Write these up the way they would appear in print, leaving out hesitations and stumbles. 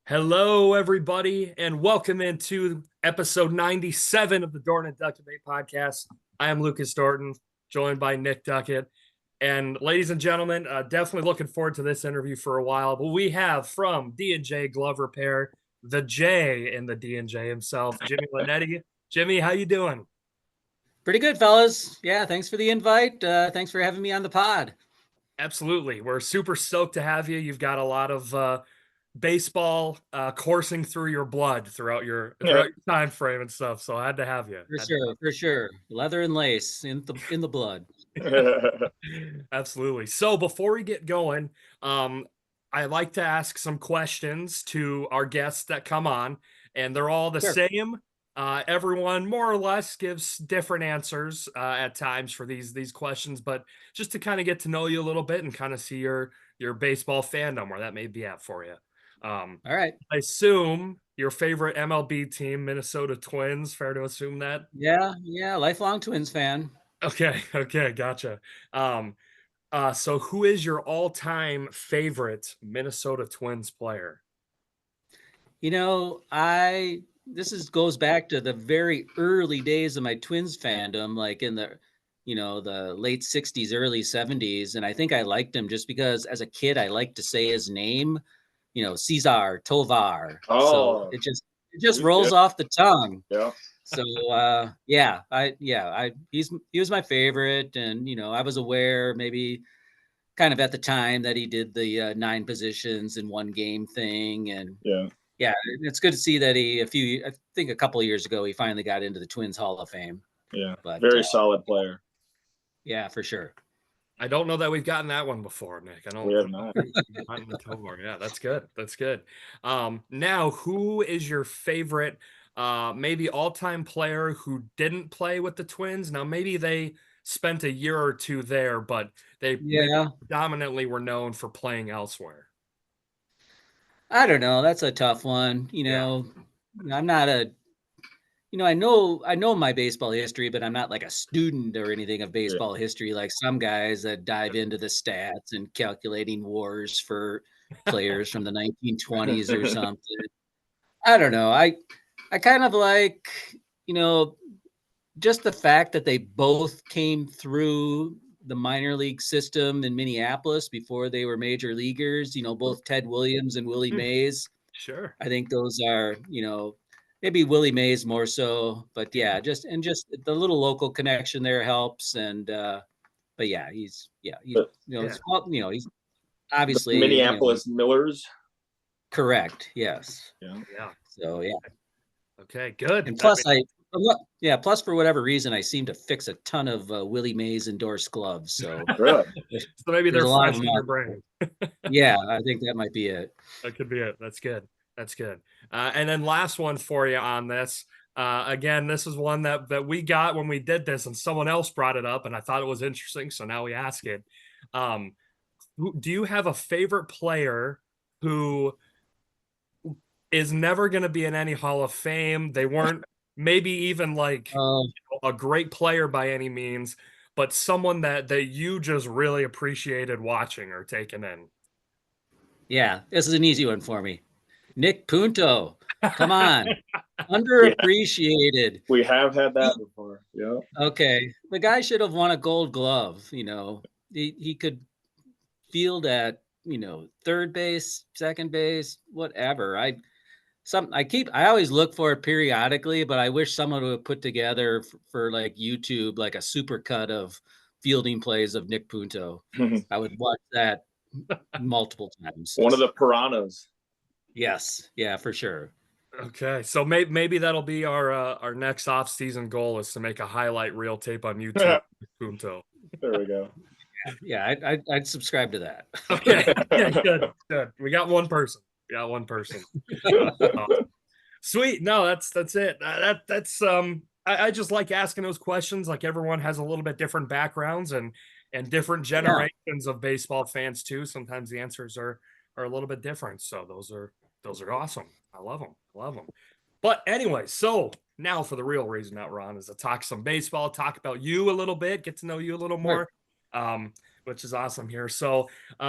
Hello, everybody, and welcome into episode 97 of the Dorton and Duck Debate podcast. I am Lucas Dorton, joined by Nick Duckett. And ladies and gentlemen, definitely looking forward to this interview for a while. But we have from D&J Glove Repair, the J in the D&J himself, Jimmy Lonetti. Jimmy, how you doing? Pretty good, fellas. Yeah, thanks for the invite. Thanks for having me on the pod. Absolutely. We're super stoked to have you. You've got a lot of baseball coursing through your blood throughout your time frame and stuff. So I had to have you. For sure. Leather and lace in the blood. Absolutely. So before we get going, I like to ask some questions to our guests that come on, and they're all the Sure. same. Everyone more or less gives different answers at times for these questions, but just to kind of get to know you a little bit and kind of see your baseball fandom where that may be at for you. All right. I assume your favorite MLB team, Minnesota Twins. Fair to assume that? Yeah. Lifelong Twins fan. Okay, gotcha. So who is your all-time favorite Minnesota Twins player? Goes back to the very early days of my Twins fandom, like in the late 60s, early 70s. And I think I liked him just because as a kid, I liked to say his name, Cesar Tovar. So it just rolls off the tongue. Yeah. So he was my favorite, and I was aware maybe kind of at the time that he did the 9 positions in one game thing, and it's good to see that I think a couple of years ago he finally got into the Twins Hall of Fame. Yeah, but very solid player. Yeah, for sure. I don't know that we've gotten that one before, Nick. I don't. We have not. Yeah, that's good. That's good. Now, who is your favorite, maybe all-time player who didn't play with the Twins? Now, maybe they spent a year or two there, but they predominantly were known for playing elsewhere. I don't know. That's a tough one. I'm not I know my baseball history, but I'm not like a student or anything of baseball history like some guys that dive into the stats and calculating wars for players from the 1920s or something. I don't know. I kind of like, just the fact that they both came through the minor league system in Minneapolis before they were major leaguers, both Ted Williams and Willie Mays. Sure. I think those are, maybe Willie Mays more so, but yeah, just the little local connection there helps. And, but yeah, he's obviously Minneapolis Millers. Correct. Yes. Yeah. So, yeah. Okay, good. And plus plus for whatever reason, I seem to fix a ton of Willie Mays endorsed gloves. So, really? So maybe they're fresh in your brain. Yeah, I think that might be it. That could be it. That's good. That's good. And then last one for you on this. Again, this is one that we got when we did this, and someone else brought it up, and I thought it was interesting, so now we ask it. Do you have a favorite player who is never going to be in any Hall of Fame? They weren't maybe even like a great player by any means, but someone that you just really appreciated watching or taking in. Yeah, this is an easy one for me. Nick Punto. Come on. Underappreciated. We have had that before. Yeah. Okay. The guy should have won a Gold Glove. He could field at, third base, second base, whatever. I always look for it periodically, but I wish someone would put together for like YouTube, like a super cut of fielding plays of Nick Punto. I would watch that multiple times. One of the piranhas. Yes. Yeah, for sure. Okay. So maybe that'll be our next off-season goal is to make a highlight reel tape on YouTube. Punto. There we go. Yeah, I'd subscribe to that. Okay. Yeah, good. We got one person. Sweet. No, that's it. I just like asking those questions. Like everyone has a little bit different backgrounds and different generations of baseball fans too. Sometimes the answers are a little bit different. So those are awesome. I love them. But anyway, so now for the real reason that we're on is to talk some baseball, talk about you a little bit, get to know you a little more. which is awesome here. So,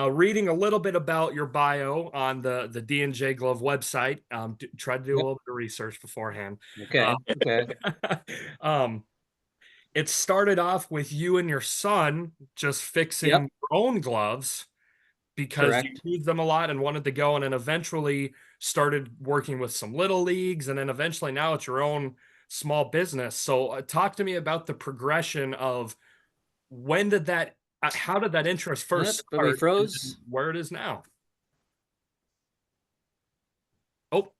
reading a little bit about your bio on the D&J Glove website, try to do a Yep. little bit of research beforehand. Okay. Okay. Um, it started off with you and your son just fixing Yep. your own gloves because you Correct. used them a lot and wanted to go, and then eventually started working with some little leagues, and then eventually now it's your own small business. So, talk to me about the progression of when did that, how did that interest Yep. first But we start and froze. where it is now? Oh,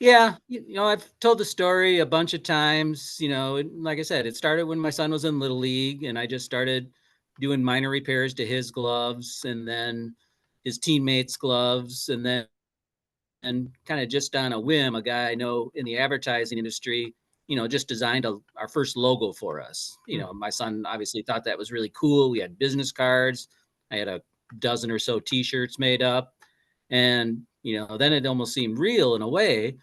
Yeah, I've told the story a bunch of times. Like I said, it started when my son was in Little League, and I just started doing minor repairs to his gloves and then his teammates' gloves. And kind of just on a whim, a guy I know in the advertising industry, just designed our first logo for us. hmm, My son obviously thought that was really cool. We had business cards. I had a dozen or so T-shirts made up. And, then it almost seemed real in a way.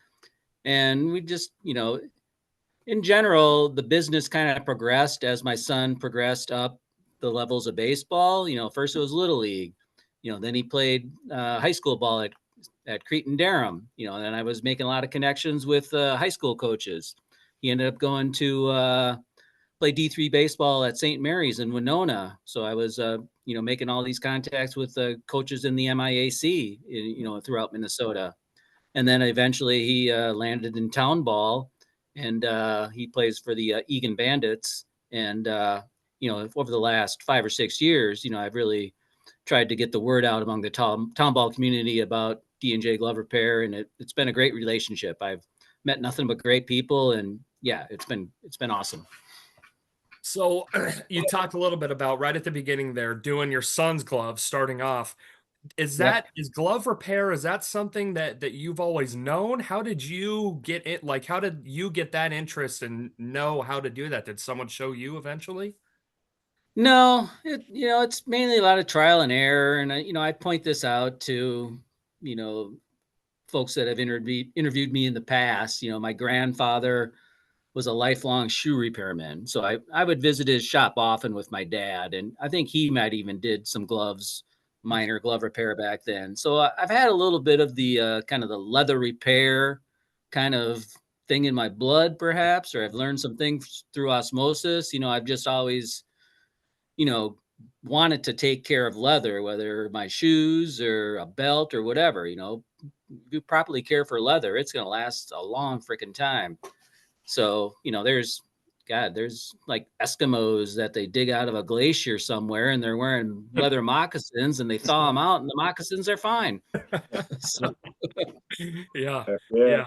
And we just, in general, the business kind of progressed as my son progressed up the levels of baseball. First it was Little League, then he played high school ball at Cretan Durham, and then I was making a lot of connections with high school coaches. He ended up going to play D3 baseball at St. Mary's in Winona. So I was, making all these contacts with coaches in the MIAC, throughout Minnesota. And then eventually he landed in Townball, and he plays for the Egan Bandits. And over the last 5 or 6 years, I've really tried to get the word out among the Townball community about D&J Glove Repair, and it's been a great relationship. I've met nothing but great people, and yeah, it's been awesome. so you talked a little bit about right at the beginning there doing your son's gloves starting off. Yep. Is glove repair, is that something that you've always known? How did you get it? Like, how did you get that interest and know how to do that? Did someone show you eventually? No, it's mainly a lot of trial and error, and I point this out to you know folks that have interviewed me in the past. My grandfather was a lifelong shoe repairman, so I would visit his shop often with my dad, and I think he might even did some minor glove repair back then. So I've had a little bit of the kind of the leather repair kind of thing in my blood, perhaps, or I've learned some things through osmosis. I've just always you know, wanted to take care of leather, whether my shoes or a belt or whatever. If you properly care for leather, it's going to last a long freaking time. So, there's like Eskimos that they dig out of a glacier somewhere and they're wearing leather moccasins and they thaw them out and the moccasins are fine. So, Yeah. Yeah. Yeah.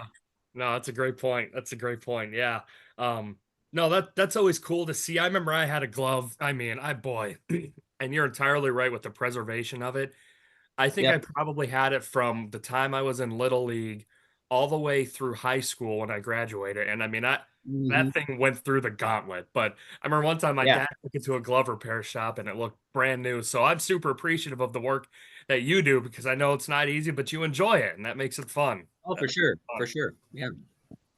No, that's a great point. That's a great point. Yeah. Um, no, that's always cool to see. I remember I had a glove. I mean, I boy, and you're entirely right with the preservation of it. I think I yep. probably had it from the time I was in Little League all the way through high school when I graduated. And I mean, Hmm. that thing went through the gauntlet. But I remember one time my Yeah. dad took it to a glove repair shop and it looked brand new. So I'm super appreciative of the work that you do because I know it's not easy, but you enjoy it and that makes it fun. Oh, That for makes it sure. For fun. sure. Yeah.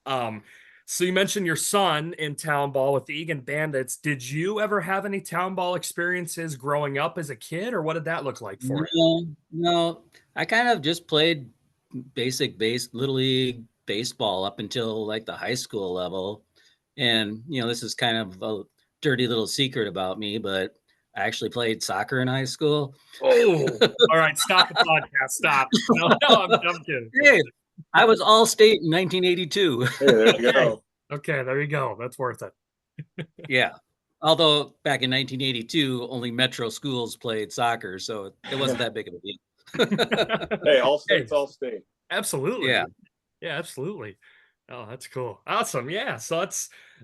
Um, so you mentioned your son in town ball with the Egan Bandits. Did you ever have any town ball experiences growing up as a kid, or what did that look like for you? No, no. I kind of just played basic little league baseball up until like the high school level. And this is kind of a dirty little secret about me, but I actually played soccer in high school. Oh, all right. Stop the podcast. Stop. No, no, I'm kidding. I'm Hey, I was all state in 1982. Hey, there you kidding. Okay. go. Okay. There you go. That's worth it. Yeah. Although back in 1982, only metro schools played soccer, so it wasn't that big of a deal. Hey, all Hey, states, all state. absolutely. Yeah. Yeah, absolutely. Oh, that's cool. Awesome. Yeah. So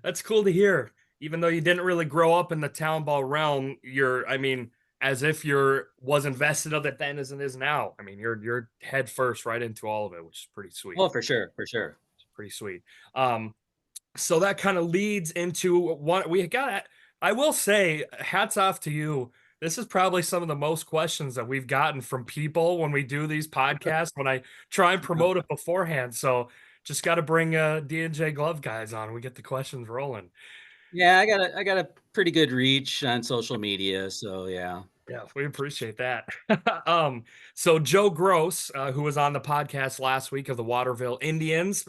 that's cool to hear. Even though you didn't really grow up in the town ball realm, I mean, as if you're was invested of it then as it is now. I mean, you're head first right into all of it, which is pretty sweet. Oh, for sure. For sure. Pretty sweet. So that kind of leads into what we got. I will say, hats off to you. This is probably some of the most questions that we've gotten from people when we do these podcasts, when I try and promote it beforehand. So just got to bring D&J Glove guys on. We get the questions rolling. Yeah, I gotta pretty good reach on social media. So yeah. Yeah, we appreciate that. So Joe Gross, who was on the podcast last week of the Waterville Indians,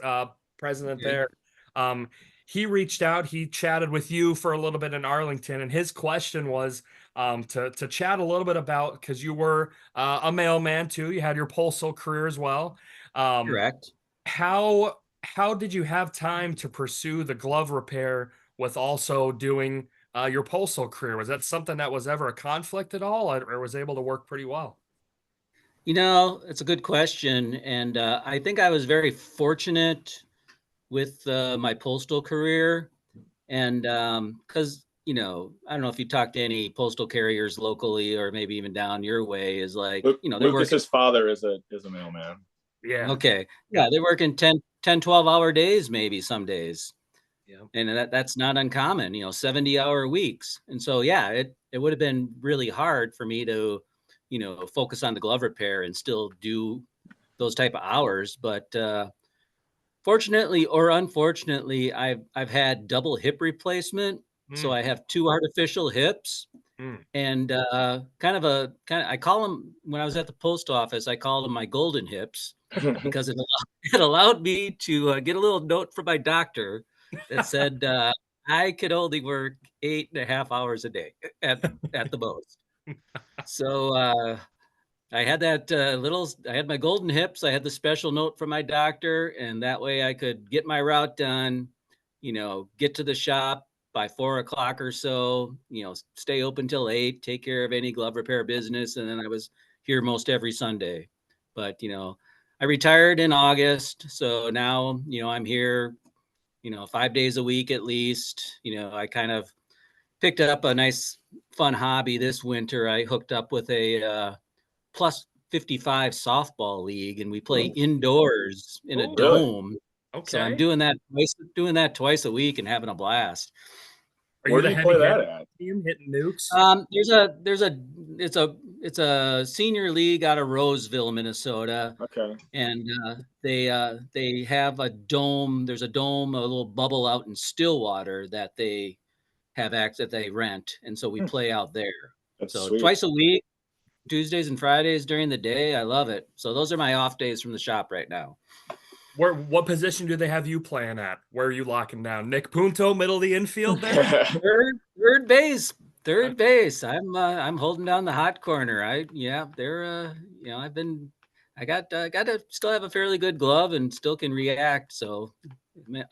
president Okay. there, um, he reached out. He chatted with you for a little bit in Arlington, and his question was to chat a little bit about, because you were a mailman too. You had your postal career as well. Um, Correct. how did you have time to pursue the glove repair with also doing your postal career? Was that something that was ever a conflict at all, or was able to work pretty well? It's a good question. And I think I was very fortunate with my postal career. And because, I don't know if you talk to any postal carriers locally or maybe even down your way, is like, they're working. Lucas's father is a mailman. Yeah. Okay. Yeah, they're working 12-hour days, maybe some days. Yeah. And that's not uncommon, 70-hour weeks. And so, yeah, it would have been really hard for me to, focus on the glove repair and still do those type of hours. But fortunately or unfortunately, I've had double hip replacement. So Mm, I have two artificial hips. mm. And I call them, when I was at the post office, I called them my golden hips, because it allowed me to get a little note from my doctor that said I could only work 8.5 hours a day at the most. So I had that I had my golden hips. I had the special note from my doctor, and that way I could get my route done, get to the shop by 4 o'clock or so, stay open till 8, take care of any glove repair business. And then I was here most every Sunday. But, I retired in August. So now, I'm here, 5 days a week at least. I kind of picked up a nice fun hobby this winter. I hooked up with a plus 55 softball league, and we play indoors in a Oh, really? dome. So I'm okay. doing that twice a week and having a blast. Are Where you do the you heavy play that hitter at? team hitting nukes? It's a senior league out of Roseville, Minnesota, Okay. and they have a dome. There's a dome, a little bubble out in Stillwater that they have that they rent, and so we play out there. That's So sweet. twice a week, Tuesdays and Fridays during the day. I love it. So those are my off days from the shop right now. What position do they have you playing at? Where are you locking down? Nick Punto, middle of the infield there? Third base. Third base. I'm holding down the hot corner. They're I got to still have a fairly good glove and still can react. So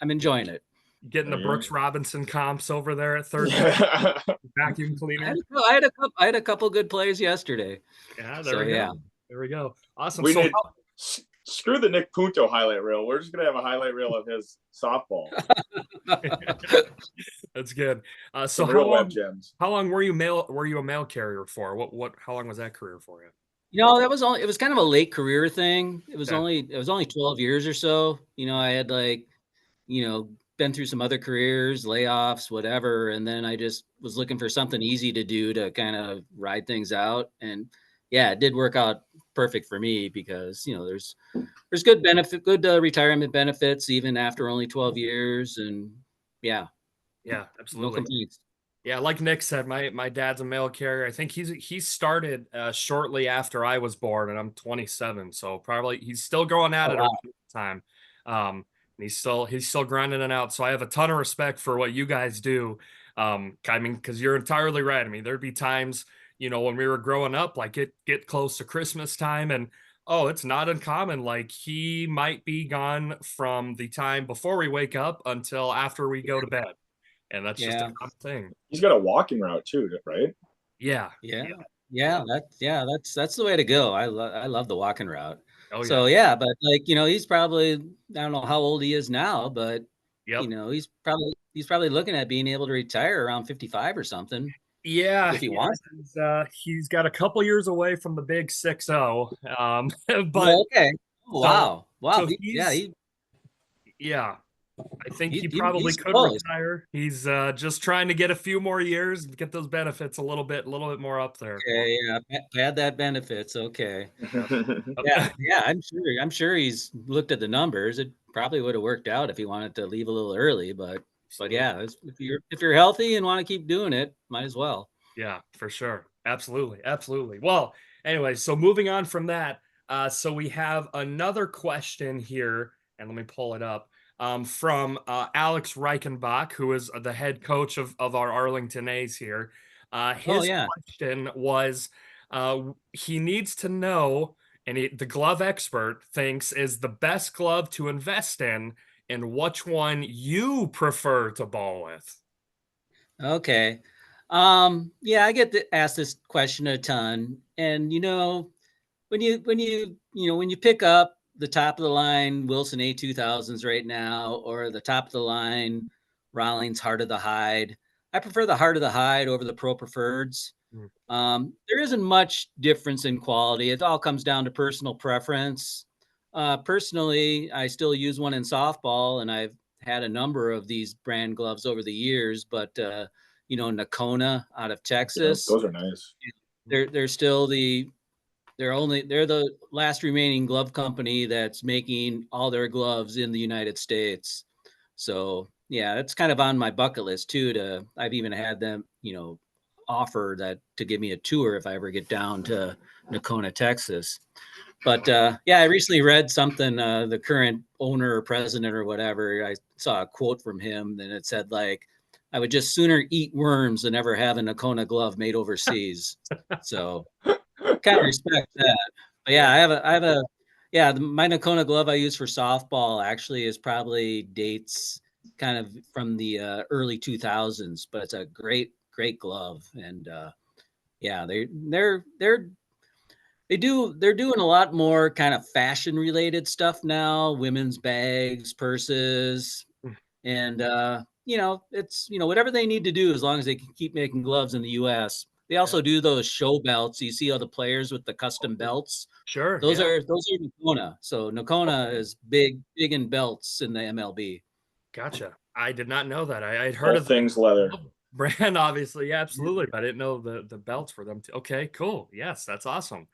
I'm enjoying it. Getting the There you Brooks Robinson comps over there at third base, go. vacuum cleaner. I had a couple good plays yesterday. Yeah, there So we yeah. go. There we go. Awesome. We So need screw the Nick Punto highlight reel. We're just gonna have a highlight reel of his softball. that's good. So Some real web gems. how long were you a mail carrier for? How long was that career for you? It was kind of a late career thing. It was Yeah. only 12 years or so. I had been through some other careers, layoffs, whatever. And then I just was looking for something easy to do to kind of ride things out. And yeah, it did work out perfect for me because, there's good retirement benefits, even after only 12 years. And yeah, Yeah, no absolutely. complaints. Yeah, like Nick said, my dad's a mail carrier. I think he started shortly after I was born, and I'm 27, so probably he's still going at Oh, it wow. around the time. And he's still grinding it out. So I have a ton of respect for what you guys do. I mean, because you're entirely right. I mean, there'd be times, when we were growing up, like get close to Christmas time, and oh, it's not uncommon. Like he might be gone from the time before we wake up until after we go to bed, and that's just a Yeah. common thing. He's got a walking route too, right? Yeah. Yeah. That's the way to go. I love the walking route. Oh yeah. So yeah, but he's probably, I don't know how old he is now, but Yep. he's probably looking at being able to retire around 55 or something Yeah. if he wants. He's got a couple years away from the big 6-0. But Well, okay. Oh, so wow. Wow. so he's yeah. I think he probably He's could close. retire. He's just trying to get a few more years, get those benefits a little bit more up there. Okay, yeah, add that benefits. Okay. Yep. Yeah. I'm sure he's looked at the numbers. It probably would have worked out if he wanted to leave a little early, but But yeah, if you're healthy and want to keep doing it, might as well. Yeah, for sure. Absolutely. Absolutely. Well, anyway, so moving on from that, so we have another question here, and let me pull it up from Alex Reichenbach, who is the head coach of our Arlington A's here. Oh His yeah. question was he needs to know, and the glove expert thinks is the best glove to invest in, and which one you prefer to ball with. Okay. Yeah, I get asked this question a ton. And when you pick up the top of the line Wilson A2000s right now, or the top of the line Rawlings Heart of the Hide, I prefer the Heart of the Hide over the Pro Preferreds. Mm. There isn't much difference in quality. It all comes down to personal preference. Personally, I still use one in softball, and I've had a number of these brand gloves over the years. But Nakona out of Yeah, Texas, those are nice. they're still they're the last remaining glove company that's making all their gloves in the United States. So yeah, that's kind of on my bucket list too. I've even had them, offer that to give me a tour if I ever get down to Nakona, Texas. But yeah, I recently read something. The current owner or president or whatever, I saw a quote from him, and it said like, "I would just sooner eat worms than ever have a Nakona glove made overseas." So kind of respect that. But yeah, yeah, my Nakona glove I use for softball actually is probably dates kind of from the early 2000s, but it's a great glove. And yeah, they're doing a lot more kind of fashion related stuff now, women's bags, purses, and it's whatever they need to do as long as they can keep making gloves in the US. They also do those show belts. You see all the players with the custom belts. Sure. Those Yeah. are Nakona. So Nakona is big in belts in the MLB. Gotcha. I did not know that. I'd heard All of the things leather. brand, obviously. Yeah, absolutely. But I didn't know the belts for them too. Okay, cool. Yes, that's awesome.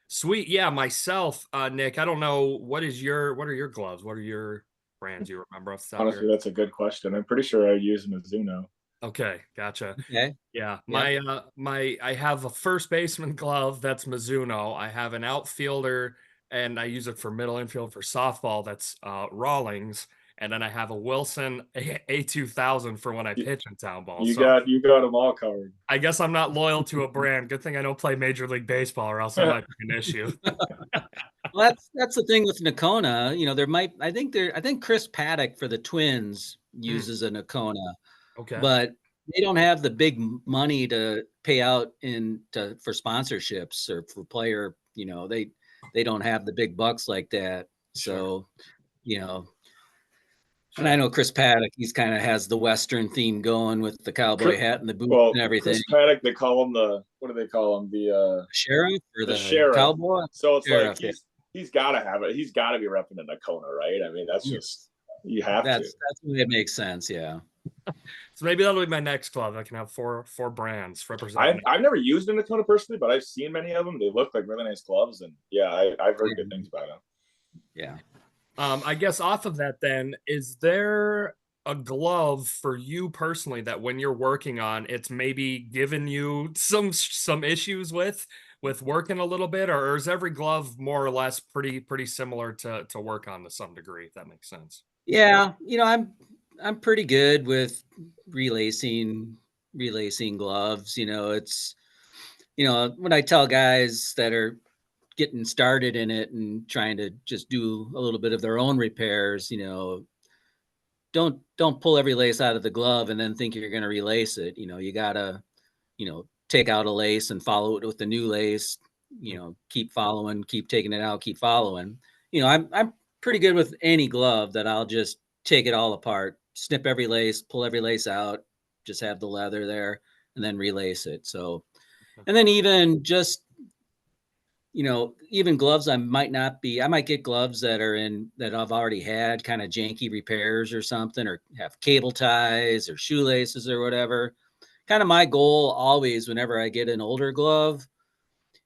Sweet. Yeah, myself, Nick, I don't know what are your gloves? What are your brands you remember off the top of your Honestly, that's a good question. I'm pretty sure I use Mizuno. Okay, gotcha. Okay. Yeah, Yep. I have a first baseman glove that's Mizuno. I have an outfielder, and I use it for middle infield for softball. That's Rawlings, and then I have a Wilson A2000 for when I You, pitch in Townball. you So got you got them all covered. I guess I'm not loyal to a brand. Good thing I don't play Major League Baseball, or else that might be an issue. Well, that's the thing with Nakona. I think Chris Paddock for the Twins Hmm, uses a Nakona, okay, but they don't have the big money to pay out for sponsorships or for player. They don't have the big bucks like that. sure, So you know, and I sure. know Chris Paddock. He's kind of has the Western theme going with the cowboy hat and the boots Well, and everything. Chris Paddock, they call him the what do they call him? Sheriff or The the sheriff. cowboy? So it's like Sheriff. Yeah. he's got to have it. He's got to be repping the Nakona, right? I mean, that's just Yes. you have to. That's when it makes sense. Yeah. So maybe that'll be my next club. I can have four brands representing. I've never used a Nakona personally, but I've seen many of them. They look like really nice gloves, and yeah, I've heard good things about them. Yeah. I guess off of that, then, is there a glove for you personally that when you're working on, it's maybe given you some issues with working a little bit, or is every glove more or less pretty similar to work on to some degree? If that makes sense. Yeah. I'm pretty good with relacing gloves. It's when I tell guys that are getting started in it and trying to just do a little bit of their own repairs, don't pull every lace out of the glove and then think you're going to relace it. You gotta take out a lace and follow it with the new lace. Keep following, keep taking it out, keep following. I'm pretty good with any glove that I'll just take it all apart, snip every lace, pull every lace out, just have the leather there, and then relace it. So, and then even gloves I might get gloves that I've already had kind of janky repairs or something, or have cable ties or shoelaces or whatever. Kind of my goal always whenever I get an older glove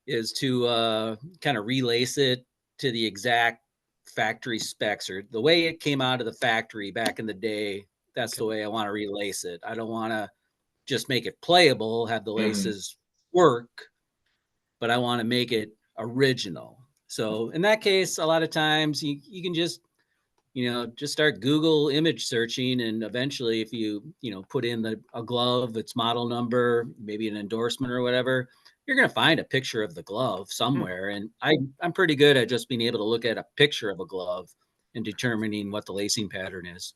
is to kind of relace it to the exact factory specs or the way it came out of the factory back in the day that's the way I want to relace it. I don't want to just make it playable, have the Mhm. laces work, but I want to make it original. So in that case, a lot of times you can just, just start Google image searching. And eventually if you put in a glove, its model number, maybe an endorsement or whatever, you're going to find a picture of the glove Hmm. somewhere. And I'm pretty good at just being able to look at a picture of a glove and determining what the lacing pattern is.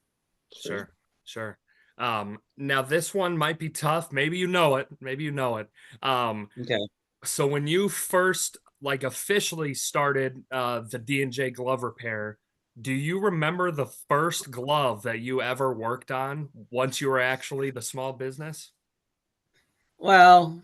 Sure, sure. Now this one might be tough. Maybe you know it. Maybe you know it. Okay. So when you first like officially started the D&J glove repair, do you remember the first glove that you ever worked on once you were actually the small business? Well,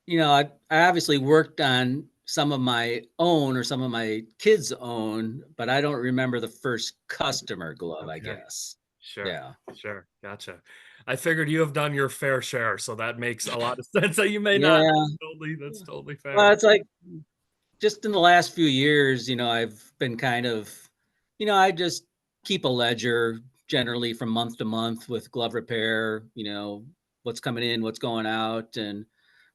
I obviously worked on some of my own or some of my kids' own, but I don't remember the first customer glove, I Okay. guess. Sure. Yeah. Sure. Gotcha. I figured you have done your fair share, so that makes a lot of sense that you may not. Yeah. That's totally Well, fair. it's like just in the last few years, I've been kind of, I just keep a ledger generally from month to month with glove repair, what's coming in, what's going out.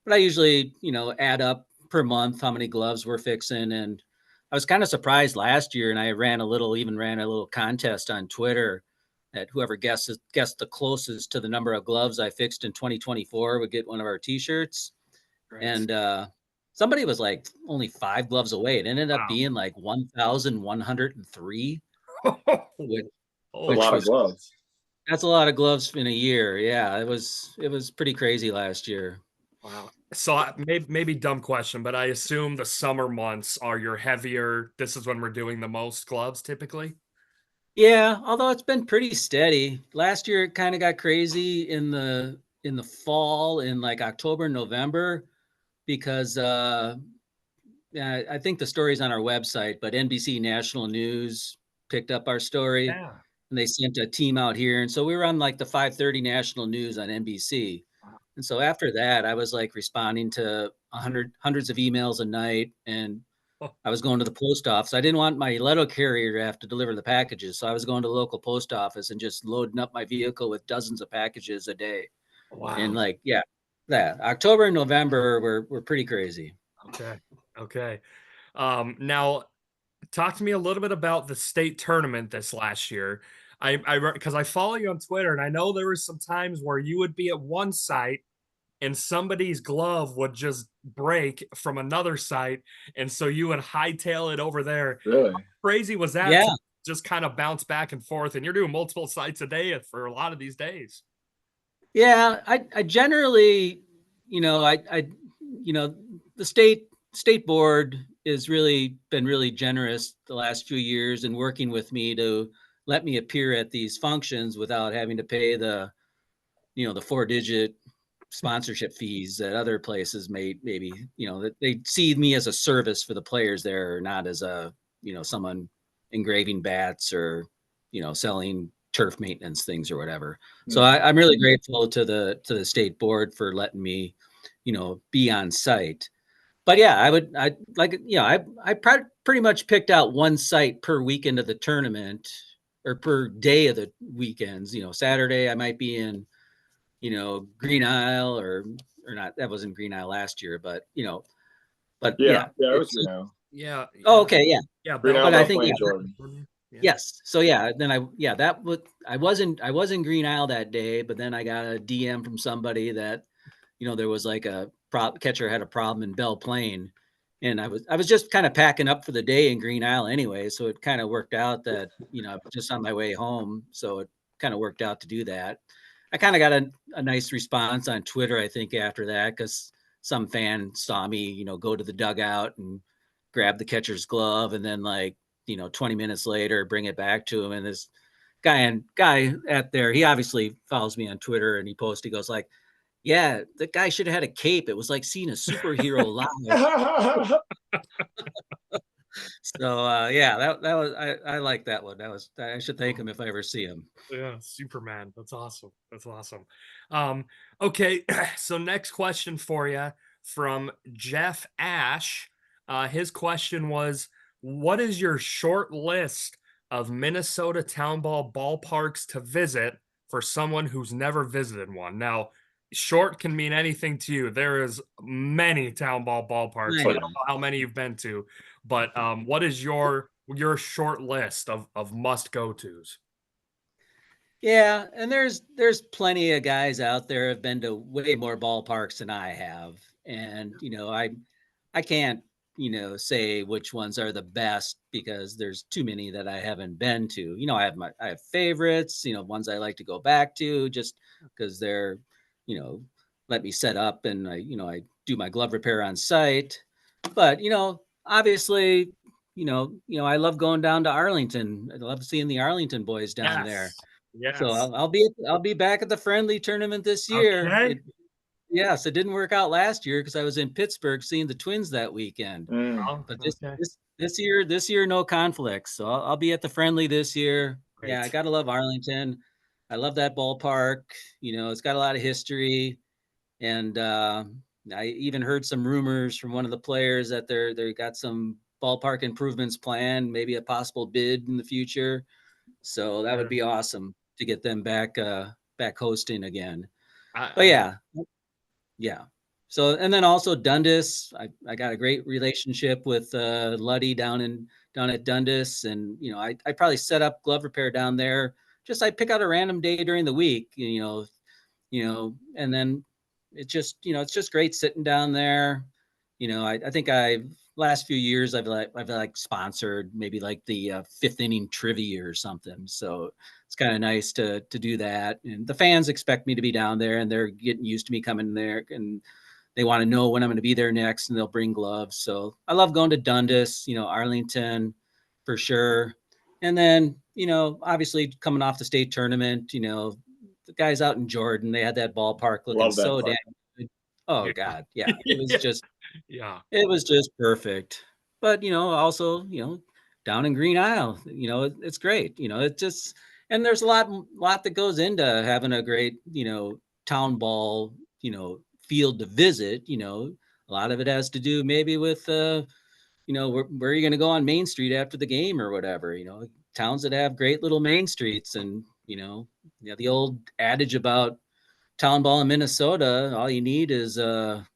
But I usually, add up per month how many gloves we're fixing. And I was kind of surprised last year, and I even ran a little contest on Twitter that whoever guessed the closest to the number of gloves I fixed in 2024 would get one of our t-shirts. Great. And somebody was like only 5 gloves away. It ended up Wow. being like 1,103, which It's a Holy which lot of was gloves. that's a lot of gloves in a year. Yeah, it was pretty crazy last year. wow. So maybe dumb question, but I assume the summer months are your heavier. This is when we're doing the most gloves typically. Yeah, although it's been pretty steady. Last year it kind of got crazy in the fall in like October, November because yeah, I think the story's on our website, but NBC National News picked up our story Yeah. and they sent a team out here. And so we were on like the 5:30 national news on NBC. And so after that, I was like responding to hundreds of emails a night, and Oh, I was going to the post office. I didn't want my letter carrier to have to deliver the packages. So I was going to the local post office and just loading up my vehicle with dozens of packages a day. And wow. like, yeah, that October and November were pretty crazy. Okay. Okay. Now talk to me a little bit about the state tournament this last year. Because I follow you on Twitter, and I know there were some times where you would be at one site and somebody's glove would just break from another site, and so you would hightail it over there. Really? Crazy was that Yeah. to just kind of bounce back and forth, and you're doing multiple sites a day for a lot of these days. Yeah, I generally, you know, the state board has really been really generous the last few years in working with me to let me appear at these functions without having to pay the 4-digit sponsorship fees that other places maybe, that they see me as a service for the players there, not as someone engraving bats or, selling turf maintenance things or whatever. So Mhm. I'm really grateful to the state board for letting me, be on site. But yeah, I like, pretty much picked out one site per weekend of the tournament or per day of the weekends. Saturday I might be in, Green Isle or not. That wasn't Green Isle last year, but Yeah, yeah, yeah, it was it's, Reno. Yeah, oh, yeah, okay. Yeah. yeah. Green Isle, But Belmont, I Belle think, yeah, Plaine, Jordan. yeah. yes. So yeah, then that was, I was in Green Isle that day, but then I got a DM from somebody that, there was like a catcher had a problem in Belle Plaine. And I was just kind of packing up for the day in Green Isle anyway. So it kind of worked out that, I was just on my way home. So it kind of worked out to do that. I kind of got a nice response on Twitter, I think, after that, because some fan saw me, go to the dugout and grab the catcher's glove, and then 20 minutes later, bring it back to him. And this guy at there, he obviously follows me on Twitter, and he goes like, "Yeah, the guy should have had a cape. It was like seeing a superhero live." So yeah, that was I like that one. I should thank him if I ever see him. Yeah, Superman. That's awesome. That's awesome. Um, okay, so next question for you from Jeff Ash. His question was, "What is your short list of Minnesota Townball ballparks to visit for someone who's never visited one? Now, short can mean anything to you. There is many Townball ballparks. I I don't know. know how many you've been to, but what is your short list of must go tos? Yeah, and there's plenty of guys out there have been to way more ballparks than I have. And I can't, say which ones are the best because there's too many that I haven't been to. I have favorites, ones I like to go back to just because they're, you know, let me set up and I do my glove repair on site. But, obviously, I love going down to Arlington. I love seeing the Arlington boys down there. Yes. So Yes. I'll be back at the friendly tournament this year. Okay. Yes, it didn't work out last year because I was in Pittsburgh seeing the Twins that weekend. Oh, But okay. this year no conflicts. So I'll be at the friendly this year. Yeah, I Great. gotta love Arlington. I love that ballpark. It's got a lot of history, and I even heard some rumors from one of the players that they got some ballpark improvements planned, maybe a possible bid in the future. So that would Good. be awesome to get them back hosting again. But I yeah. So and then also Dundas, I got a great relationship with Luddy down at Dundas, and I probably set up glove repair down there. Just I pick out a random day during the week, and then it's just great sitting down there. I think last few years I've sponsored maybe like the fifth inning trivia or something. So it's kind of nice to do that. And the fans expect me to be down there, and they're getting used to me coming there, and they want to know when I'm going to be there next, and they'll bring gloves. So I love going to Dundas, Arlington for sure. And then, obviously coming off the state tournament, the guys out in Jordan, they had that ballpark looking Love that so damn park. good. Oh yeah. God. Yeah. It was Yeah. just, Yeah. it was just perfect. But, also, down in Green Isle, it's great. It just, and there's a lot that goes into having a great, town ball, field to visit. A lot of it has to do maybe with, where are you going to go on Main Street after the game or whatever, towns that have great little main streets. And, the old adage about town ball in Minnesota, all you need is, a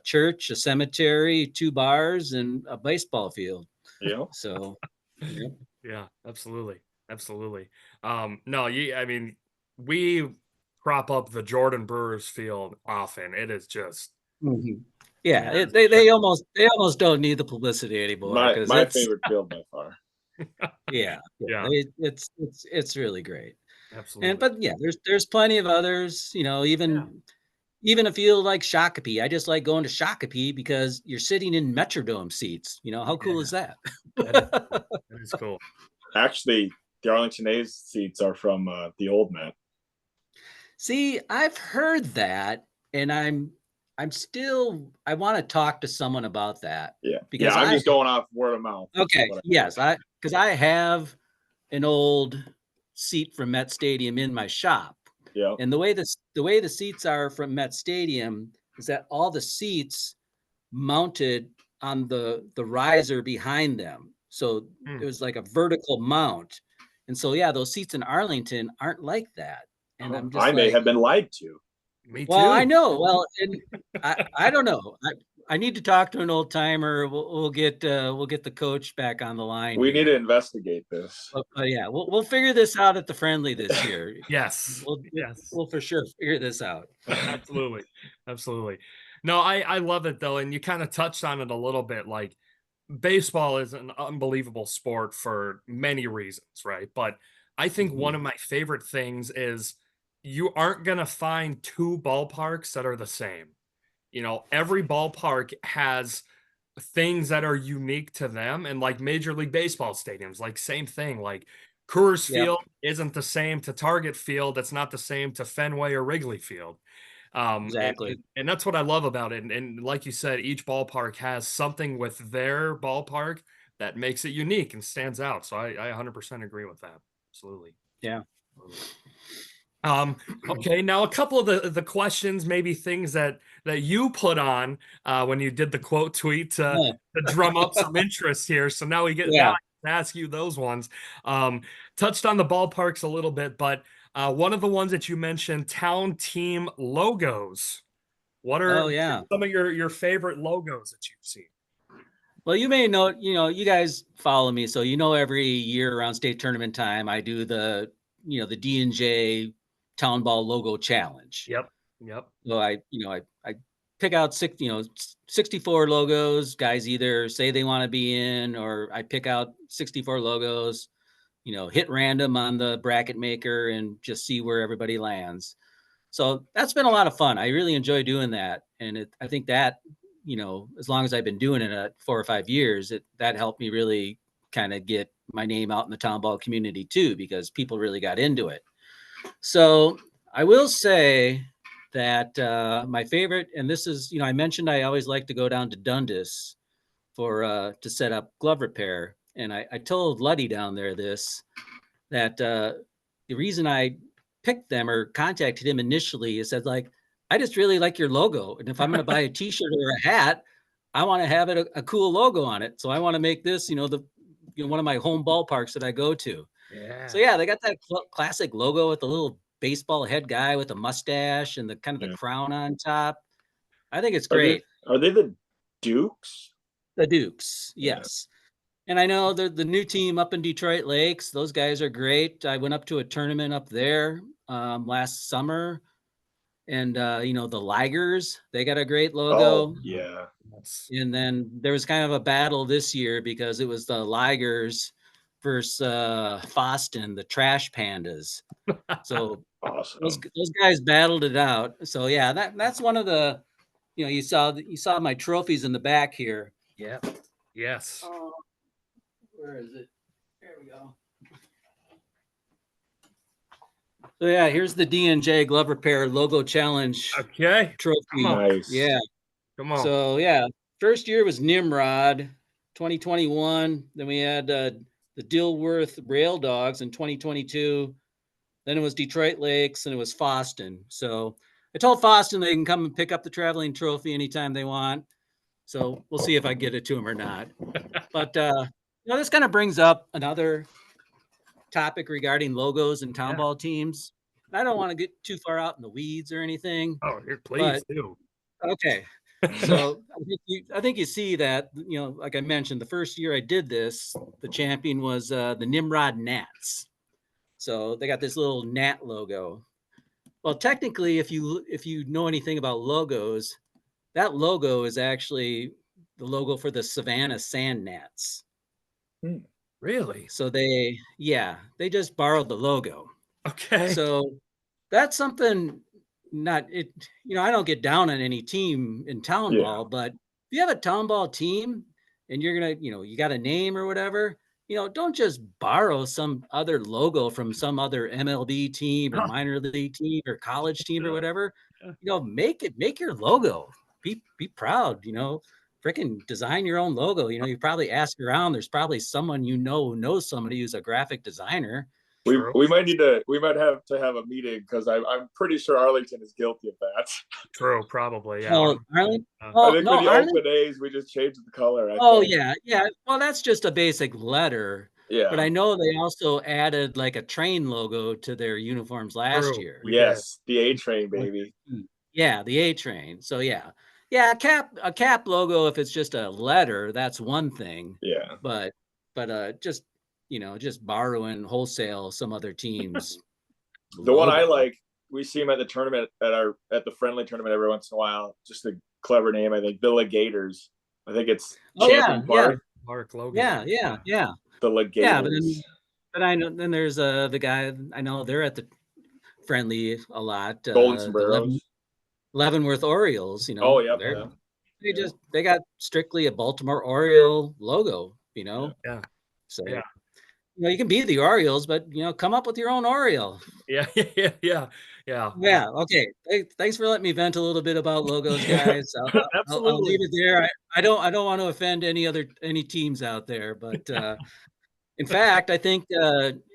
church, a cemetery, 2 bars, and a baseball field. Yeah. So, yeah. Yeah, absolutely. Absolutely. No, I mean, we prop up the Jordan Brewers field often. It is just, Mhm. I mean, Yeah, that they almost don't need the publicity anymore because My favorite field by far. yeah, yeah, it's really great. absolutely. But yeah, there's plenty of others, Yeah. even a field like Shakopee. I just like going to Shakopee because you're sitting in Metrodome seats. How cool is Yeah. that? That is cool. That is cool. Actually, the Arlington A's seats are from the old Met. See, I've heard that, and I'm still I want to talk to someone about that Yeah. because I'm just going off word of mouth. okay, yes, because I have an old seat from Met Stadium in my shop. Yeah. And the way the seats are from Met Stadium is that all the seats mounted on the riser behind them. So Hmm. it was like a vertical mount. And so yeah, those seats in Arlington aren't like that. And I'm I just may like, have been lied to. Me well, I too. know. Well, and I don't know. I need to talk to an old timer. We'll get the coach back on the line We need to here. investigate this. But yeah, we'll figure this out at the friendly this year. Yes. We'll Yes. we'll for sure figure this out. Absolutely. Absolutely. No, I love it though. And you kind of touched on it a little bit. Like baseball is an unbelievable sport for many reasons, right? But I think one Mhm. of my favorite things is you aren't going to find two ballparks that are the same. Every ballpark has things that are unique to them, and like Major League Baseball stadiums, like same thing. Like Coors Yep, Field isn't the same to Target Field. It's not the same to Fenway or Wrigley Field. And, exactly. and that's what I love about it. And like you said, each ballpark has something with their ballpark that makes it unique and stands out. So I 100% agree with that. Absolutely. Yeah. Absolutely. Um, okay, now a couple of the questions, maybe things that you put on when you did the quote tweet Yeah. to drum up some interest here. So now I Yeah. can ask you those ones. Um, touched on the ballparks a little bit, but One of the ones that you mentioned, town team logos. What are Oh yeah. some of your favorite logos that you've seen? Well, you may know, you guys follow me, so every year around state tournament time, I do the D&J Townball logo challenge. Yep. Yep. So I pick out 64 logos. Guys either say they want to be in, or I pick out 64 logos. Hit random on the bracket maker and just see where everybody lands. So that's been a lot of fun. I really enjoy doing that, and I think that as long as I've been doing it 4 or 5 years, that helped me really kind of get my name out in the Townball community too, because people really got into it. So I will say that my favorite, and this is, I mentioned I always like to go down to Dundas to set up glove repair. And I told Luddy down there that the reason I picked them or contacted him initially is that, like, I just really like your logo. And if I'm going to buy a t-shirt or a hat, I want to have it a cool logo on it. So I want to make this, one of my home ballparks that I go to. Yeah. So yeah, they got that classic logo with the little baseball head guy with a mustache and the kind of the crown on top. I think it's great. Are they the Dukes? The Dukes, yes. And I know the new team up in Detroit Lakes. Those guys are great. I went up to a tournament up there last summer, and the Ligers, they got a great logo. Oh, yeah. And then there was kind of a battle this year because it was the Ligers versus Foston, the Trash Pandas. So awesome. Those guys battled it out. So yeah, that's one of the, you saw my trophies in the back here. Yeah. Yes. Where is it? There we go. So yeah, here's the D&J Glove Repair Logo Challenge. Okay. Trophy. Nice. Yeah. Come on. So yeah, first year was Nimrod, 2021. Then we had the Dilworth Rail Dogs in 2022. Then it was Detroit Lakes, and it was Foston. So I told Foston they can come and pick up the traveling trophy anytime they want. So we'll see if I get it to them or not. But this kind of brings up another topic regarding logos and Townball teams. I don't want to get too far out in the weeds or anything. Oh, please do. Okay. So I think you see that, like I mentioned, the first year I did this, the champion was the Nimrod Gnats. So they got this little gnat logo. Well, technically, if you know anything about logos, that logo is actually the logo for the Savannah Sand Gnats. Really? So they just borrowed the logo. Okay. So that's something I don't get down on any team in Townball, but if you have a Townball team and you're going to, you got a name or whatever, don't just borrow some other logo from some other MLB team or minor league team or college team or whatever. Make your logo. Be proud, freaking design your own logo. You probably ask around. There's probably someone who knows somebody who's a graphic designer. We might have to have a meeting, because I'm pretty sure Arlington is guilty of that. True, probably. Yeah. Oh, Arlington? I think for the open A's, we just changed the color. Yeah. Well, that's just a basic letter. Yeah. But I know they also added like a train logo to their uniforms last year. Yes, the A train, baby. Yeah, the A train. So yeah, a cap logo, if it's just a letter, that's one thing. Yeah. But just borrowing wholesale some other teams. The one I like, we see him at the tournament at the friendly tournament every once in a while. Just a clever name, I think. The Legators. I think it's Champion Park. Park logo. Yeah. The Legators. Yeah, but I know then there's the guy I know they're at the friendly a lot. Golden Sombreros. Leavenworth Orioles. Oh yeah. They got strictly a Baltimore Oriole logo. Yeah. So you can be the Orioles, but come up with your own Oriole. Yeah. Okay. Thanks for letting me vent a little bit about logos, guys. Absolutely. I'll leave it there. I don't want to offend any teams out there, but in fact, I think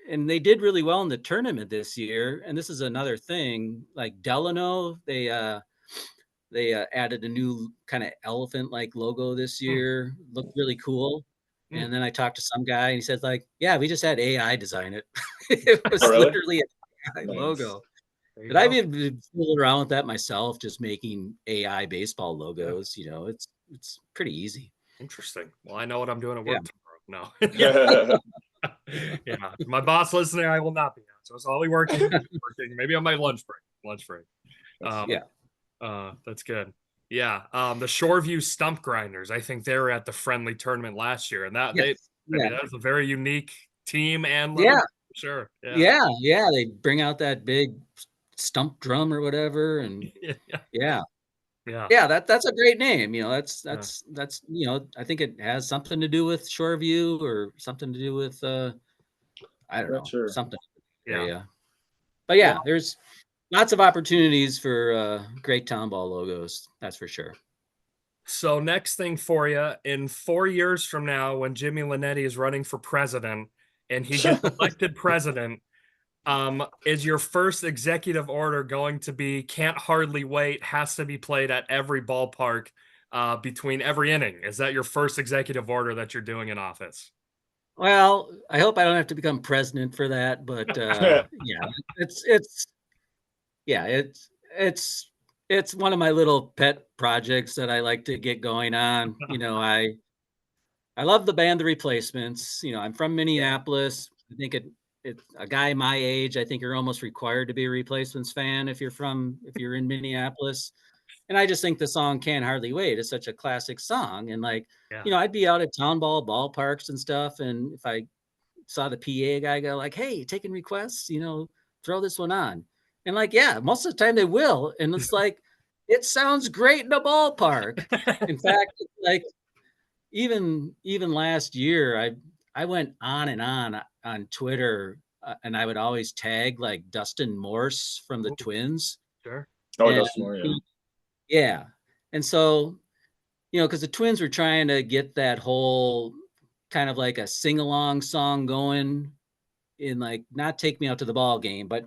and they did really well in the tournament this year. And this is another thing, like Delano, they added a new kind of elephant-like logo this year. Looked really cool. And then I talked to some guy and he said, like, yeah, we just had AI design it. It was literally Nice. logo. There you But I've go. even fooled around with that myself, just making AI baseball logos. You know, it's pretty easy. Interesting. Well, I know what I'm doing at Yeah. work tomorrow. No. Yeah. My boss listening, I will not be on. So it's only working. Maybe on my lunch break. Yeah. That's good. Yeah. The Shoreview Stump Grinders. I think they were at the friendly tournament last year. And I Yes. mean, Yeah. that was a very unique team and Yeah. logo. Sure. Yeah. Yeah. They bring out that big stump drum or whatever. And Yeah. yeah, that's a great name. You know, that's Yeah. you know, I think it has something to do with Shoreview or something to do with I don't know, Sure. something Yeah. area. But yeah, Well, there's lots of opportunities for great Townball logos, that's for sure. so next thing for you, in 4 years from now, when Jimmy Lonetti is running for president and he gets elected president, is your first executive order going to be can't hardly wait, has to be played at every ballpark between every inning? Is that your first executive order that you're doing in office? Well, I hope I don't have to become president for that, but yeah, it's yeah, it's one of my little pet projects that I like to get going on. You know, I love the band The Replacements. You know, I'm from Minneapolis. I think it a guy my age, I think you're almost required to be a Replacements fan if you're in Minneapolis. And I just think the song Can't Hardly Wait is such a classic song. And like, Yeah. you know, I'd be out at town ballparks and stuff. And if I saw the PA guy go like, "Hey, taking requests, you know, throw this one on." And like, yeah, most of the time they will. And it's like, it sounds great in a ballpark. In fact, like even last year, I went on and on Twitter, and I would always tag like Dustin Morse from the Ooh, Twins, sure. Oh, and that's more. Yeah. yeah, and so you know, because the Twins were trying to get that whole kind of like a sing along song going in like not take me out to the ball game, but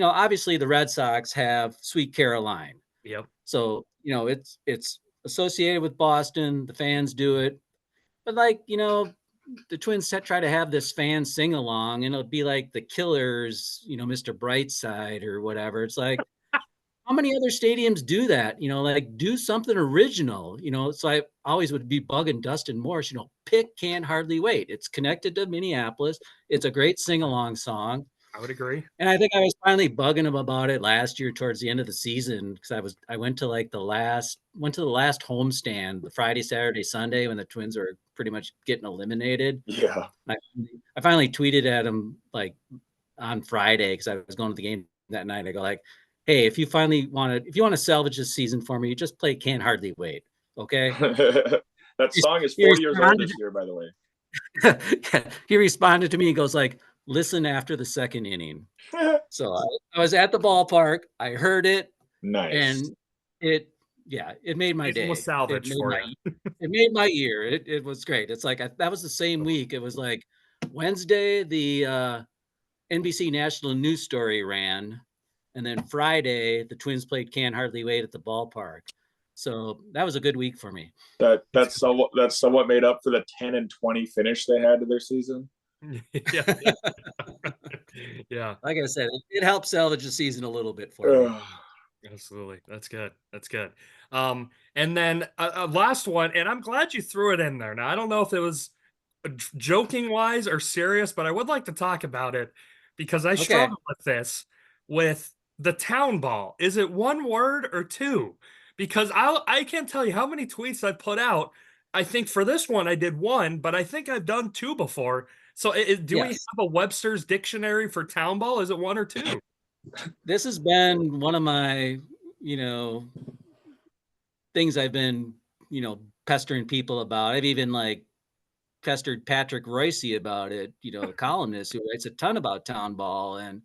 obviously the Red Sox have Sweet Caroline, Yep. so it's associated with Boston. The fans do it. But like, the Twins try to have this fan sing along, and it'll be like the Killers, Mr. Brightside or whatever. It's like, how many other stadiums do that? Like do something original. So I always would be bugging Dustin Morse. Pick Can't Hardly Wait. It's connected to Minneapolis. It's a great sing along song. I would agree. And I think I was finally bugging him about it last year towards the end of the season because I went to the last homestand, the Friday, Saturday, Sunday when the Twins were pretty much getting eliminated. Yeah. I finally tweeted at him like on Friday because I was going to the game that night. I go like, "Hey, if you want to salvage this season for me, you just play Can't Hardly Wait, okay?" That song is He 40 years old responded- this year, by the way. he responded to me and goes like, "Listen after the second inning." So I was at the ballpark. I heard it, Nice. and it made my day. Was salvaged for you. It made my year. It was great. It's like that was the same week. It was like Wednesday, the NBC National News Story ran, and then Friday the Twins played Can't Hardly Wait at the ballpark. So that was a good week for me. That's somewhat made up for the 10-20 finish they had to their season. Yeah. Yeah. Like I said, it helped salvage the season a little bit for me. Absolutely. That's good. That's good. And then a last one, and I'm glad you threw it in there. Now, I don't know if it was joking wise or serious, but I would like to talk about it because I struggle with this with the Townball. Is it one word or two? Because I can't tell you how many tweets I've put out. I think for this one I did one, but I think I've done two before. So do we have a Webster's dictionary for Townball? Is it one or two? This has been one of my, things I've been, pestering people about. I've even like pestered Patrick Royce about it, a columnist who writes a ton about Townball and,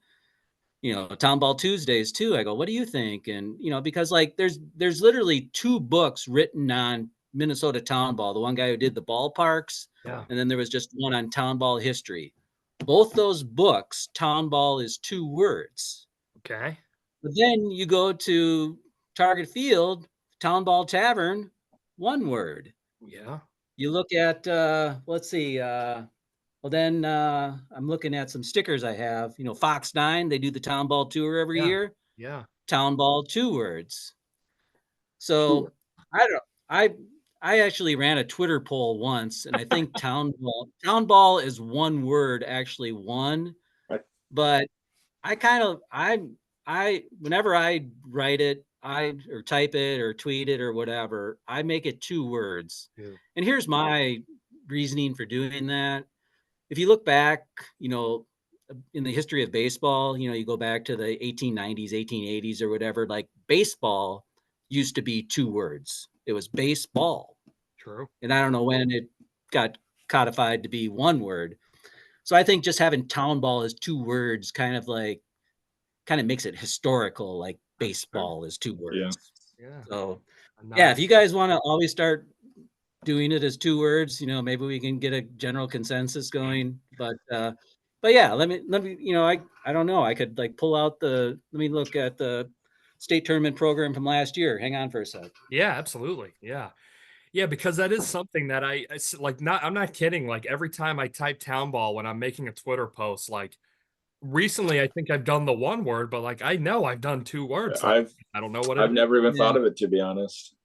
Townball Tuesdays too. I go, what do you think? And, because like there's literally two books written on Minnesota Townball, the one guy who did the ballparks. Yeah. And then there was just one on Townball history. Both those books, Townball is two words. Okay. But then you go to Target Field, Townball Tavern, one word. Yeah. You look at let's see, Well, then I'm looking at some stickers I have. You know, Fox 9, they do the Townball tour every Yeah. year. Yeah. Townball, 2 words. So Sure. I don't I actually ran a Twitter poll once, and I think Townball is 1 word, actually 1, I, but I kind of I whenever I write it, or type it or tweet it or whatever, I make it 2 words. Yeah. And here's my reasoning for doing that. If you look back, you know, in the history of baseball, you know, you go back to the 1890s, 1880s or whatever, like baseball used to be 2 words. It was baseball. True. And I don't know when it got codified to be 1 word. So I think just having town ball as 2 words kind of makes it historical, like baseball is 2 yeah. words. Yeah. So yeah, if Nice. you guys want to always start doing it as 2 words, you know, maybe we can get a general consensus going. But yeah, let me, you know, I don't know. I could like pull out let me look at the state tournament program from last year. Hang on for a sec. Yeah, absolutely. Yeah. Yeah, because that is something that like not I'm not kidding. Like every time I type town ball when I'm making a Twitter post, like recently I think I've done the 1 word, but like I know I've done 2 words. Like I don't know what it I've is. never even Yeah. thought of it, to be honest.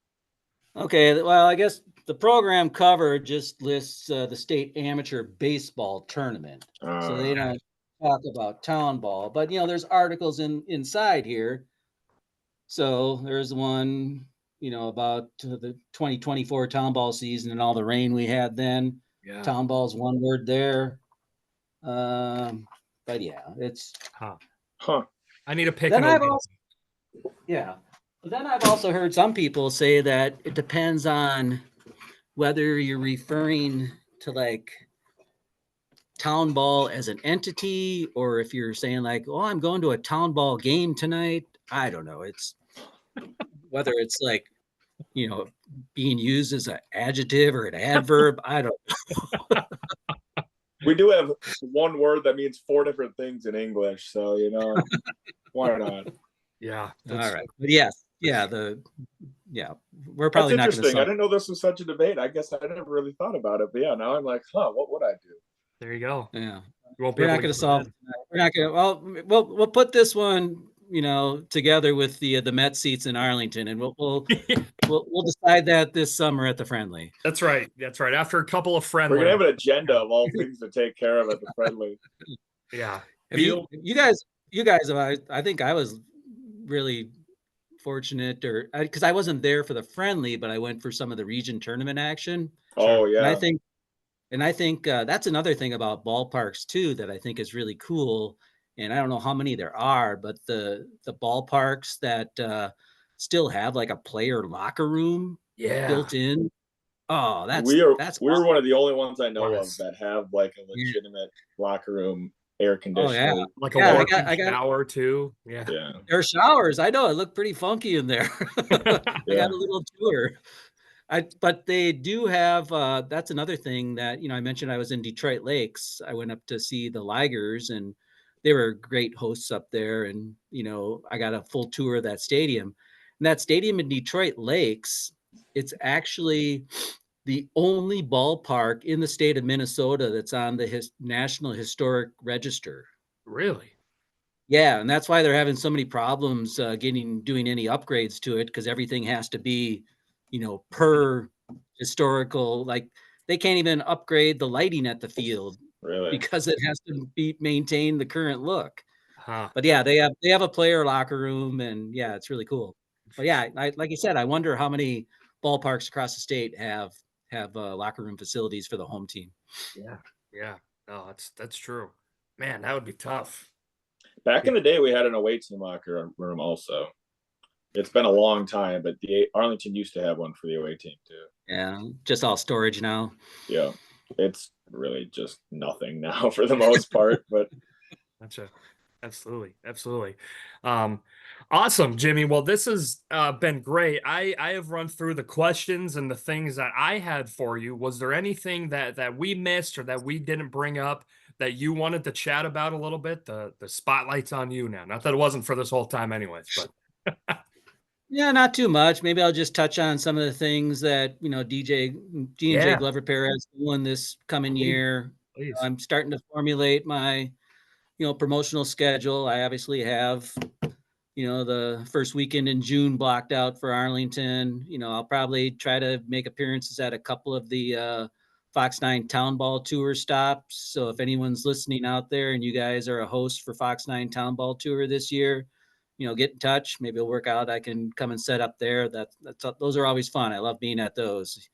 Okay, well, I guess the program cover just lists the state amateur baseball tournament. So they don't talk about town ball, but you know, there's articles inside here. So there's one, you know, about the 2024 town ball season and all the rain we had then. Yeah. Town ball's 1 word there. But yeah, it's Huh. I need to pick then an I've away. also yeah. But then I've also heard some people say that it depends on whether you're referring to like town ball as an entity or if you're saying like, oh, I'm going to a town ball game tonight. I don't know. It's whether it's like, you know, being used as an adjective or an adverb. I don't. We do have 1 word that means 4 different things in English, so you know, why not? Yeah. All right. But yes, yeah, we're That's probably not going to interesting. I solve. didn't know this was such a debate. I guess I never really thought about it, but yeah, now I'm like, what would I do? There you go. Yeah. You won't be We're able not to going get to it solve. in. We're not going to. Well, we'll put this one, you know, together with the Met seats in Arlington, and we'll decide that this summer at the friendly. That's right. That's right. After a couple of We're gonna friendly. have an agenda of all things to take care of at the friendly. Yeah. Have you guys I think I was really fortunate, or because I wasn't there for the friendly, but I went for some of the region tournament action. Oh And I yeah. think that's another thing about ballparks too that I think is really cool. And I don't know how many there are, but the ballparks that still have like a player locker room Yeah. built in. Oh, that's We're awesome. one of the only ones I know of Was. that have like a Yeah. legitimate locker room air Oh yeah, conditioner. Like a yeah. working I got shower too. Yeah. Yeah. there are showers. I know it looked pretty funky in there. I got Yeah. a little tour. But they do have. That's another thing that, you know, I mentioned. I was in Detroit Lakes. I went up to see the Ligers, and they were great hosts up there. And you know, I got a full tour of that stadium. And that stadium in Detroit Lakes, it's actually the only ballpark in the state of Minnesota that's on the National Historic Register. Really? Yeah, and that's why they're having so many problems doing any upgrades to it, because everything has to be, you know, per historical. Like they can't even upgrade the lighting at the field Really. because it has to be maintain the current look. Huh. But yeah, they have a player locker room, and yeah, it's really cool. But yeah, like you said, I wonder how many ballparks across the state have locker room facilities for the home team. Yeah. Yeah. No, that's true. Man, that would be tough. Back in the day, we had an away team locker room also. It's been a long time, but the Arlington used to have one for the away team too. Yeah, just all storage now. Yeah, it's really just nothing now for the most part. But Gotcha. Absolutely. Absolutely. Awesome, Jimmy. Well, this has been great. I have run through the questions and the things that I had for you. Was there anything that we missed or that we didn't bring up that you wanted to chat about a little bit? The spotlight's on you now. Not that it wasn't for this whole time anyways, but Yeah, not too much. Maybe I'll just touch on some of the things that, you know, G and J yeah. Glover Perez won this coming year. Please. I'm starting to formulate my, promotional schedule. I obviously have, the first weekend in June blocked out for Arlington. I'll probably try to make appearances at a couple of the Fox 9 Townball Tour stops. So if anyone's listening out there and you guys are a host for Fox 9 Townball Tour this year, get in touch. Maybe it'll work out. I can come and set up there. Those are always fun. I love being at those.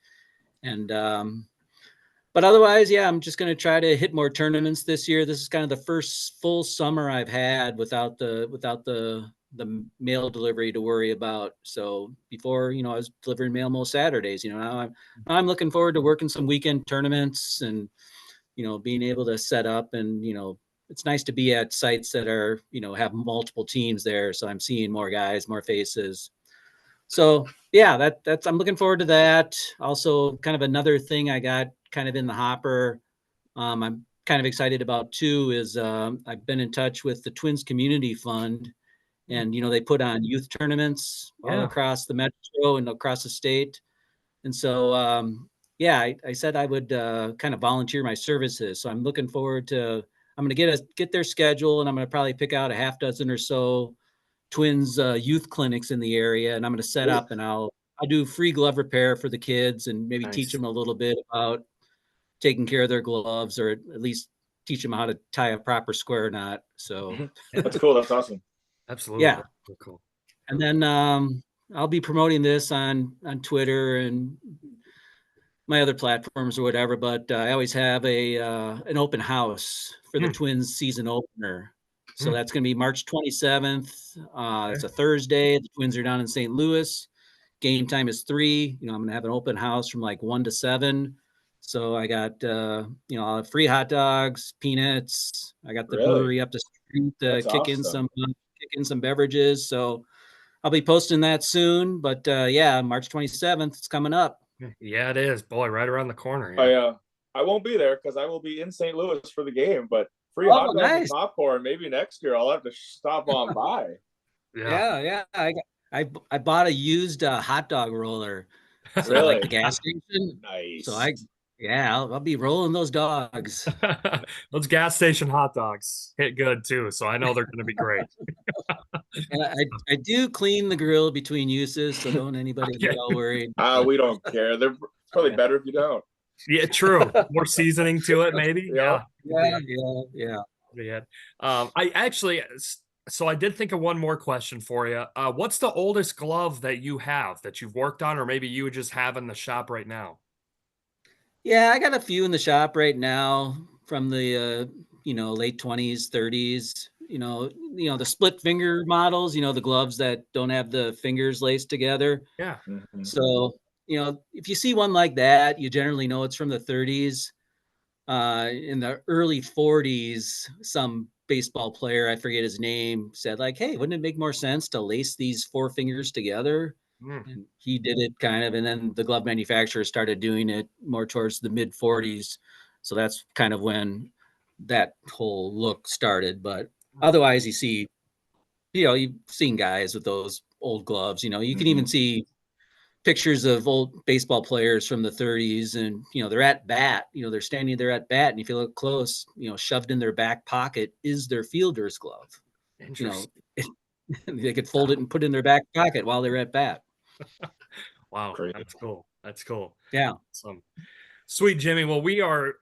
And but otherwise, yeah, I'm just going to try to hit more tournaments this year. This is kind of the first full summer I've had without the mail delivery to worry about. So before, I was delivering mail most Saturdays. Now I'm looking forward to working some weekend tournaments and being able to set up, and it's nice to be at sites that are have multiple teams there. So I'm seeing more guys, more faces. So yeah, that's I'm looking forward to that. Also, kind of another thing I got kind of in the hopper. I'm kind of excited about too is I've been in touch with the Twins Community Fund, and they put on youth tournaments all across the metro and across the state. And so yeah, I said I would kind of volunteer my services. So I'm looking forward to. I'm going to get their schedule, and I'm going to probably pick out a half dozen or so Twins youth clinics in the area, and I'm going to set up, and I'll do free glove repair for the kids, and maybe teach them a little bit about taking care of their gloves, or at least teach them how to tie a proper square knot. So that's cool. That's awesome. Absolutely. Yeah. That's cool. And then I'll be promoting this on Twitter and my other platforms or whatever. But I always have an open house for the Twins season opener. So that's going to be March 27th. It's a Thursday. The Twins are down in St. Louis. Game time is 3. I'm going to have an open house from like 1 to 7. So I got, I'll have free hot dogs, peanuts. I got the brewery up the street to kick in some beverages. So I'll be posting that soon. But yeah, March 27th, it's coming up. Yeah, it is. Boy, right around the corner. Yeah. I won't be there because I will be in St. Louis for the game, but free hot dogs and popcorn. Maybe next year I'll have to stop on by. Yeah. I bought a used hot dog roller. So Really? like the gas station. Nice. So I'll be rolling those dogs. Those gas station hot dogs hit good too, so I know they're going to be great. And I do clean the grill between uses, so don't anybody get all worried. We don't care. It's probably better if you don't. Yeah, true. More seasoning to it, maybe. Yeah. I actually, so I did think of one more question for you. What's the oldest glove that you have that you've worked on, or maybe you just have in the shop right now? Yeah, I got a few in the shop right now from the late 20s, 30s. The split finger models. The gloves that don't have the fingers laced together. Yeah. Mm-hmm. So if you see one like that, you generally know it's from the 30s. In the early 40s, some baseball player, I forget his name, said like, hey, wouldn't it make more sense to lace these 4 fingers together? And he did it kind of, and then the glove manufacturer started doing it more towards the mid 40s. So that's kind of when that whole look started. But otherwise you've seen guys with those old gloves. You can even see pictures of old baseball players from the 30s, and they're at bat, they're standing there at bat, and if you look close, shoved in their back pocket is their fielder's glove. They could fold it and put it in their back pocket while they're at bat. Wow, that's cool. Yeah. Sweet, Jimmy. Well, we are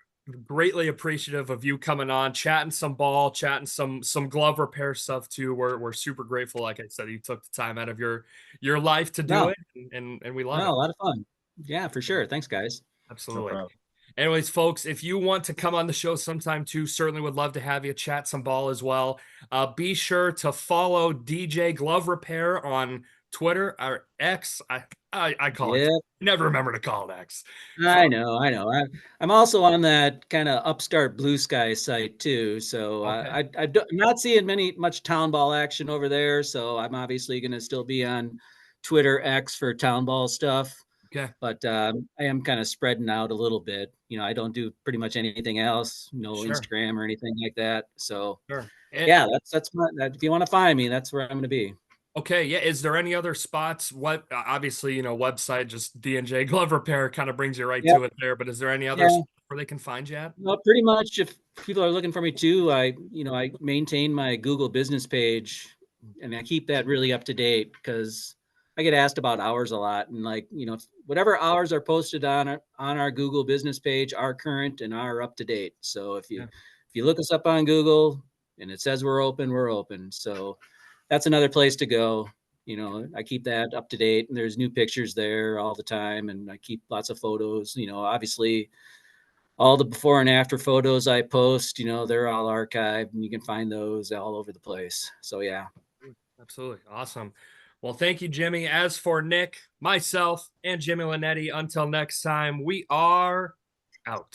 greatly appreciative of you coming on, chatting some ball, chatting some glove repair stuff too. We're super grateful. Like I said, you took the time out of your life to do it, and we love it. A lot of fun. Yeah, for sure. Thanks, guys. Absolutely. No, anyways, folks, if you want to come on the show sometime too, certainly would love to have you chat some ball as well. Be sure to follow DJ Glove Repair on Twitter or X. I call it. Never remember to call it X. I know. I'm also on that kind of upstart Blue Sky site too. So I'm not seeing much Townball action over there. So I'm obviously going to still be on Twitter X for Townball stuff. Okay. But I am kind of spreading out a little bit. I don't do pretty much anything else. Instagram or anything like that. So yeah, that's if you want to find me, that's where I'm going to be. Okay, yeah. Is there any other spots? What obviously, website, just D&J Glove Repair kind of brings you right to it there. But is there any other where they can find you at? Well, pretty much if people are looking for me too, I maintain my Google business page and I keep that really up to date because I get asked about hours a lot. And like, whatever hours are posted on our Google business page are current and are up to date. So if you look us up on Google and it says we're open, we're open. So that's another place to go. I keep that up to date and there's new pictures there all the time. And I keep lots of photos, obviously all the before and after photos I post, they're all archived and you can find those all over the place. So yeah. Absolutely. Awesome. Well, thank you, Jimmy. As for Nick, myself, and Jimmy Lonetti, until next time, we are out.